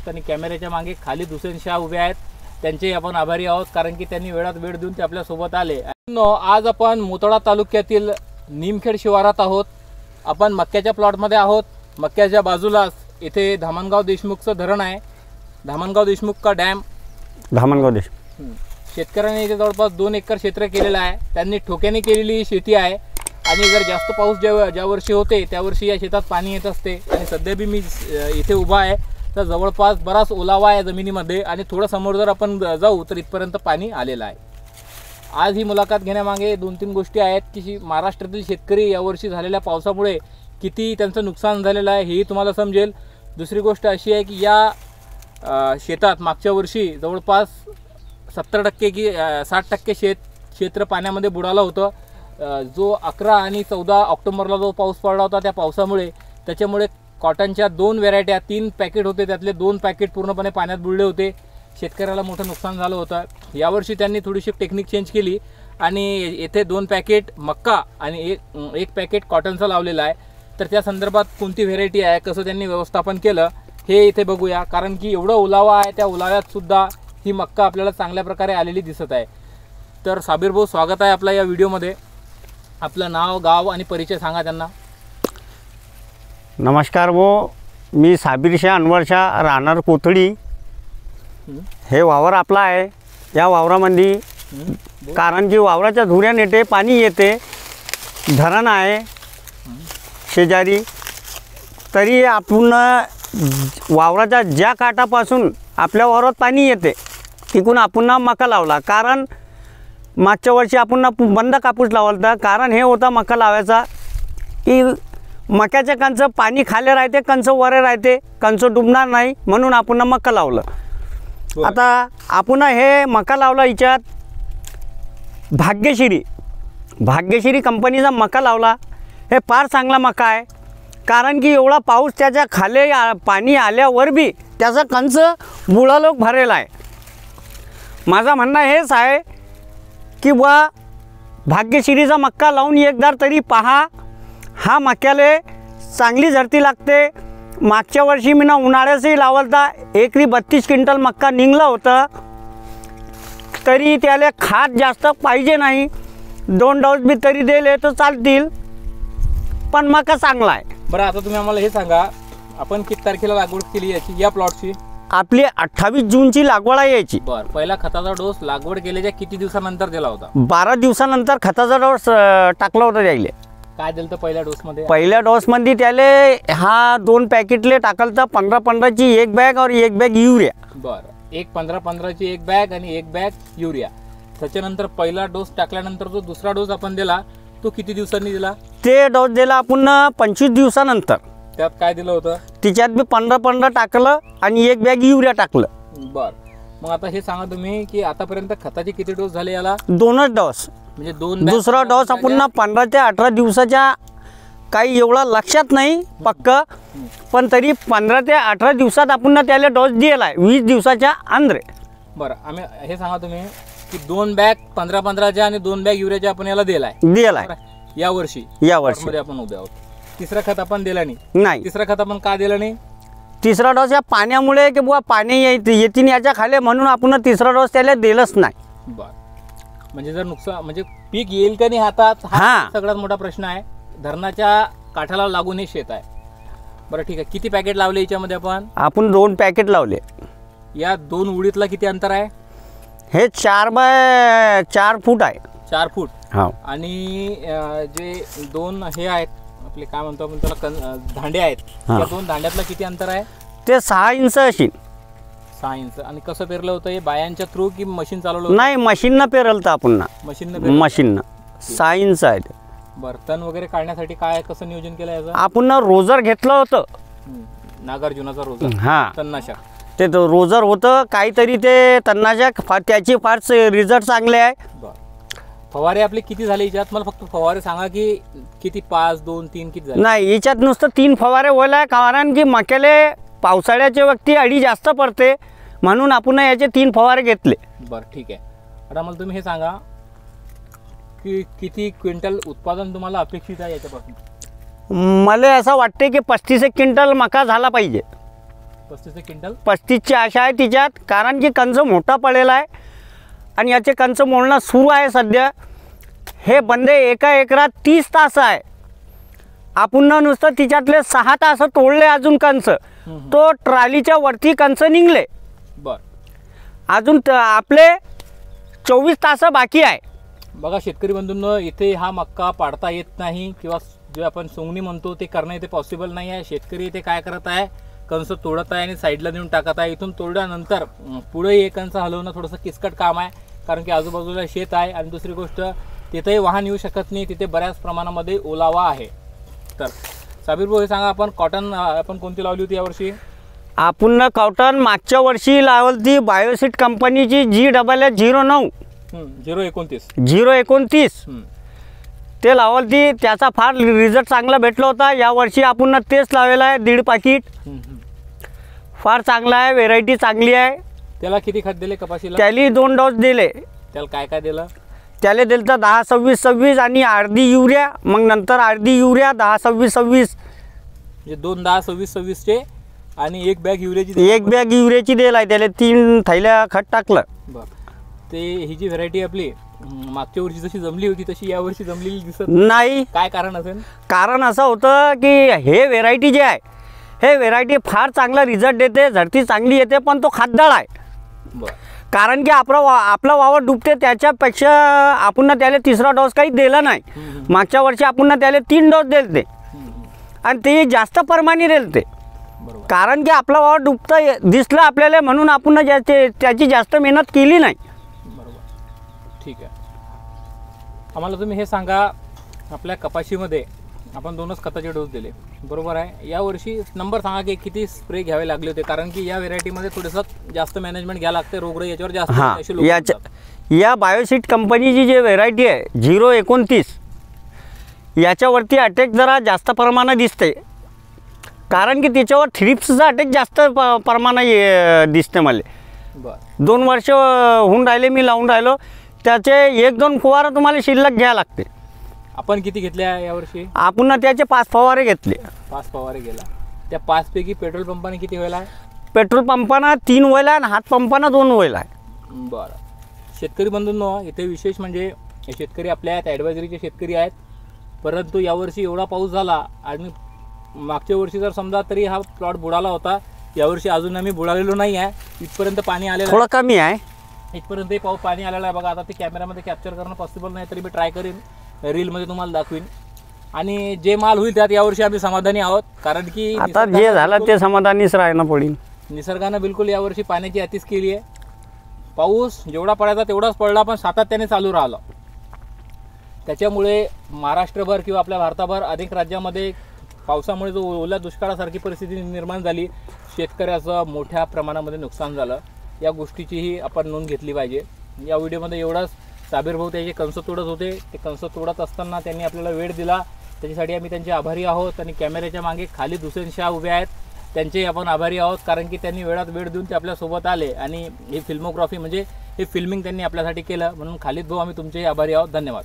आहोत आणि कॅमेऱ्याच्या मागे खाली हुसेन शाह उभे आहेत, त्यांचे आपण आभारी आहोत कारण की त्यांनी वेळात वेळ देऊन ते आपल्यासोबत आले। आज आपण मोताळा तालुक्यातील निमखेड शिवारात आहोत। आपण मक्याच्या प्लॉटमध्ये आहोत। मक्याच्या बाजूलाच इथे धामणगाव देशमुखचं धरण आहे, धामणगाव देशमुख का डॅम, धामणगाव देश। शेतकऱ्यांनी इथे जवळपास 2 एकर क्षेत्र केलेलं आहे। त्यांनी ठोक्याने केलेली शेती आहे आणि जर जास्त पाऊस ज्या वर्षी होते त्या वर्षी या शेतात पाणी येत असते आणि सध्या बी मी इथे उभा आहे तर जवळपास बराच ओलावा आहे जमिनीमध्ये आणि थोडं समोर जर आपण जाऊ तर इथपर्यंत पाणी आलेलं आहे। आज ही मुलाखत घेण्यामागे 2-3 गोष्टी आहेत की महाराष्ट्रातील शेतकरी यावर्षी झालेल्या पावसामुळे किती त्यांचं नुकसान झालेलं आहे हेही तुम्हाला समजेल। दुसरी गोष्ट अशी आहे की या शेतात मागच्या वर्षी जवळपास 70% की 60% क्षेत्र पाण्यामध्ये बुडालं होतं। जो 11 आणि 14 ऑक्टोबरला जो पाऊस पडला होता त्या पावसामुळे त्याच्यामुळे कॉटनच्या 2 व्हरायट्या 3 पॅकेट होते त्यातले 2 पॅकेट पूर्णपणे पाण्यात बुडले होते। शेतकऱ्याला मोठं नुकसान झालं होतं। यावर्षी त्यांनी थोडीशी टेक्निक चेंज केली आणि येथे 2 पॅकेट मक्का आणि एक पॅकेट कॉटनचं लावलेलं आहे। तर त्या संदर्भात कोणती व्हेरायटी आहे, कसं त्यांनी व्यवस्थापन केलं हे इथे बघूया, कारण की एवढं ओलावा आहे त्या ओलाव्यात सुद्धा ही मक्का आपल्याला चांगल्या प्रकारे आलेली दिसत आहे। तर साबिर भाऊ, स्वागत आहे आपल्या या व्हिडिओमध्ये। आपलं नाव, गाव आणि परिचय सांगा त्यांना। नमस्कार भाऊ, मी साबिर शाह अनवर शाह, राहणार कोथळी। हे वावर आपला आहे। या वावरामध्ये कारण की वावराच्या धुऱ्याने येते पाणी येते, धरण आहे शेजारी, तरी आपण वावराच्या ज्या काठापासून आपल्या वावरात पाणी येते तिकून आपण मका लावला। कारण मागच्या वर्षी आपण बंद कापूस लावला, कारण हे होता मका लावायचा की मक्याच्या कंचं पाणी खाली राहते, कंचं वरे राहते, कंचं डुबणार नाही, म्हणून आपण मका लावलं। आता आपण हे मका लावला, याच्यात भाग्यश्री कंपनीचा मका लावला। हे फार चांगला मका आहे, कारण की एवढा पाऊस त्याच्या खाली पाणी आल्यावर बी त्याचा कंच बुडालोक भरेला आहे। माझं म्हणणं हेच आहे की बुवा भाग्यश्रीचा मक्का लावून एकदा तरी पहा, हा मक्याले चांगली झरती लागते। मागच्या वर्षी मी उन्हाळ्यातही लावलता, एकरी 32 क्विंटल मक्का निघला होता, तरी त्याला खात जास्त पाहिजे नाही, 2 डोस बी तरी दिले तर चालतील, पण मका चांगला आहे। बरं, आता तुम्ही आम्हाला हे सांगा, आपण किती तारखेला लागवड केली याची, या प्लॉटची? आपली 28 जूनची लागवड आहे याची। बरं, पहिला खताचा डोस लागवड केल्याच्या किती दिवसानंतर दिला होता? 12 दिवसानंतर खताचा डोस टाकला होता त्याला। काय दिलं तर पहिल्या डोसमध्ये? पहिल्या डोसमध्ये त्याले हा 2 पॅकेटले टाकलता, 15-15ची 1 बॅग और 1 बॅग युरिया। बरं, 15-15ची 1 बॅग आणि 1 बॅग युरिया। त्याच्यानंतर पहिला डोस टाकल्यानंतर जो दुसरा डोस आपण दिला तो किती दिवसांनी दिला? ते डोस दिला आपण 25 दिवसानंतर। त्यात काय दिलं होतं? तिच्यात बी 15-15 टाकलं आणि 1 बॅग युरिया टाकलं। बरं, मग आता हे सांगा तुम्ही की आतापर्यंत खताचे किती डोस झाले याला? 2च डोस, म्हणजे 2। दुसरा डोस आपण 15 ते 18 दिवसाच्या, काही एवढा लक्षात नाही पक्क, पण तरी 15 ते 18 दिवसात आपण त्याला डोस दिला आहे, 20 दिवसाच्या अंदर। बरं, आम्ही हे सांगा तुम्ही की 2 बॅग 15-15च्या आणि 2 बॅग युरियाच्या आपण याला दिलाय या वर्षी मध्ये आपण उभे आहोत। तिसरं खत आपण दिलं नाही? तिसरं खत आपण का दिलं नाही? तिसरा डोस या पाण्यामुळे की बुवा पाणी येतील याच्या खाली, म्हणून आपण तिसरा डोस त्याला दिलंच नाही। बरं, म्हणजे जर नुकसान म्हणजे पीक येईल का नाही हातात, हा सगळ्यात मोठा प्रश्न आहे। धरणाच्या काठाला लागून हे शेत आहे। बरं ठीक आहे, किती पॅकेट लावले याच्यामध्ये आपण? 2 पॅकेट लावले। या 2 उडीतला किती अंतर आहे? हे 4 बाय 4 फूट आहे। 4 फूट। हा, आणि जे 2 हे आहेत आपले, काय म्हणतो आपण त्याला, धांडे आहेत, त्या 2 धांड्यातला किती अंतर आहे? ते 6 इंच असेल। 6 इंच। आणि कसं पेरलं होतं हे, बायांच्या थ्रू की मशीन चालवलं होतं? नाही, मशीननं पेरलं आपण। मशीननं 6 इंच आहे। बरं, तण वगैरे काढण्यासाठी काय कसं नियोजन केलं याचं? आपण रोजर घेतलं होतं, नागार्जुनाचा रोजर, हा तणनाशक। ते रोजर होतं काहीतरी, ते तणनाशक त्याची फार रिझल्ट चांगले आहे। बरं, फवारे आपले किती झाले याच्यात? मला फक्त फवारे सांगा की किती, 5, 2, 3 किती झाले? नाही, याच्यात नुसतं 3 फवारे व्हायला आहे, कारण की मक्याले पावसाळ्याच्या वक्ती अडी जास्त पडते, म्हणून आपण याचे 3 फवारे घेतले। बरं ठीक आहे, आता मला तुम्ही हे सांगा की किती क्विंटल उत्पादन तुम्हाला अपेक्षित आहे याच्यापासून? मला असं वाटते की 35 क्विंटल मका झाला पाहिजे। 35 क्विंटल 35ची आशा आहे तिच्यात, कारण की कंच मोठा पडलेला आहे आणि याचे कंच मोडणं सुरू आहे सध्या. हे बंदे एका एकरात 30 तास आहे. आपण नुसतं तिच्यातले 6 तास तोडले अजून कंच, तो ट्रालीच्या वरती कंच निघले. बर, अजून आपले 24 तास बाकी आहे. बघा शेतकरी बंधूंनो, इथे हा मक्का पाडता येत नाही किंवा जे आपण सोंगणी म्हणतो ते करणं इथे पॉसिबल नाही आहे. शेतकरी इथे काय करत आहे, कंस तोडत आहे आणि साईडला नेऊन टाकत आहे. इथून तोडल्यानंतर पुढे हे कंस हलवणं थोडंसं किचकट काम आहे, कारण की आजूबाजूला शेत आहे आणि दुसरी गोष्ट तिथेही वाहन येऊ शकत नाही, तिथे बऱ्याच प्रमाणामध्ये ओलावा आहे. तर साबीर भाऊ हे सांगा, आपण कॉटन आपण कोणती लावली होती यावर्षी? आपण कॉटन मागच्या वर्षी लावली बायोसिट कंपनीची GSS09 029 ते लावली. त्याचा फार रिझल्ट चांगला भेटला होता. यावर्षी आपण तेच लावलेलं आहे, 1.5 पाकिट. फार चांगला आहे, व्हेरायटी चांगली आहे. त्याला किती खत दिले कपाशीला? त्याला 2 डोस दिले. त्याला काय काय दिलं? त्याला दिलं तर 10-26-26 आणि अर्धी युरिया, मग नंतर अर्धी युरिया 10-26-26, म्हणजे 2 10-26-26चे आणि 1 बॅग युरियाची. 1 बॅग युरियाची दिला आहे त्याला. 3 थैल्या खत टाकलं. बरं, ते ही जी व्हरायटी आपली मागच्या वर्षी जशी जमली होती तशी यावर्षी जमलेली दिसत नाही. काय कारण असेल? कारण असं होतं की हे व्हेरायटी जे आहे, हे व्हेरायटी फार चांगला रिझल्ट देते, झडती चांगली येते, पण तो खाद्दाळ आहे. बरं, कारण की आपला वावर डुबते, त्याच्यापेक्षा आपण त्याला 3रा डोस काही दिला नाही. मागच्या वर्षी आपण त्याला 3 डोस दिले आणि ते जास्त प्रमाणे दिले. बरोबर, कारण की आपला वावर डुबतं दिसलं आपल्याला, म्हणून आपण त्याची जास्त मेहनत केली नाही. बरोबर, ठीक आहे. आम्हाला तुम्ही हे सांगा, आपल्या कपाशीमध्ये आपण 2च खताचे डोस दिले, बरोबर आहे. यावर्षी नंबर सांगा की किती स्प्रे घ्यावे लागले होते, कारण की या व्हेरायटीमध्ये थोडंसं जास्त मॅनेजमेंट घ्यावं लागते, रोगराई याच्यावर जास्त असे लोक म्हणतात. या बायोसिट कंपनीची जी व्हेरायटी आहे 029, याच्यावरती अटॅक जरा जास्त प्रमाणात दिसते, कारण की त्याच्यावर थ्रिप्सचा अटॅक जास्त प्रमाणात दिसते मला. बरं, 2 वर्ष होऊन राहिले मी लावून राहिलो, त्याचे 1-2 फवारा तुम्हाला शिल्लक घ्यावं लागते. आपण किती घेतल्या यावर्षी? आपण त्याचे 5 फवारे घेतले. 5 फवारे गेला. त्या 5 पैकी पेट्रोल पंपाने किती व्हायला आहे? पेट्रोल पंपानं 3 व्हायला आणि हात पंपानं 2 व्हायला आहे. बरं, शेतकरी बंधूंनो, इथे विशेष म्हणजे हे शेतकरी आपल्या आहेत, ॲडवायझरीचे शेतकरी आहेत, परंतु यावर्षी एवढा पाऊस झाला आणि मागच्या वर्षी जर समजा तरी हा प्लॉट बुडाला होता, यावर्षी अजून आम्ही बुडालेलो नाही आहे. इथपर्यंत पाणी आलेलं थोडं कमी आहे, इथपर्यंत पाणी आलेलं आहे. बघा, आता ते कॅमेरामध्ये कॅप्चर करणं पॉसिबल नाही, तरी मी ट्राय करीन, रीलमध्ये तुम्हाला दाखवीन. आणि जे माल होईल त्यात यावर्षी आम्ही समाधानी आहोत, कारण की आता जे झालं ते समाधानीच राहणं पडेल. निसर्गानं बिलकुल यावर्षी पाण्याची अतिच केली आहे. पाऊस जेवढा पडायचा तेवढाच पडला, पण सातत्याने चालू राहिला. त्याच्यामुळे महाराष्ट्रभर किंवा आपल्या भारताभर अनेक राज्यामध्ये पावसामुळे जो ओल्या दुष्काळासारखी परिस्थिती निर्माण झाली, शेतकऱ्याचं मोठ्या प्रमाणामध्ये नुकसान झालं. या गोष्टीचीही आपण नोंद घेतली पाहिजे. या व्हिडिओमध्ये एवढंच. साबीर भाऊ त्याचे कंस तोडत होते, ते कंस तोडत असताना त्यांनी आपल्याला वेळ दिला, त्याच्यासाठी आम्ही त्यांचे आभारी आहोत. आणि कॅमेऱ्याच्या मागे खाली हुसेन शाह उभे आहेत, त्यांचेही आपण आभारी आहोत, कारण की त्यांनी वेळात वेळ देऊन ते आपल्यासोबत आले आणि ही फिल्मोग्राफी म्हणजे हे फिल्मिंग त्यांनी आपल्यासाठी केलं, म्हणून खालिद भाऊ आम्ही तुमचेही आभारी आहोत. धन्यवाद.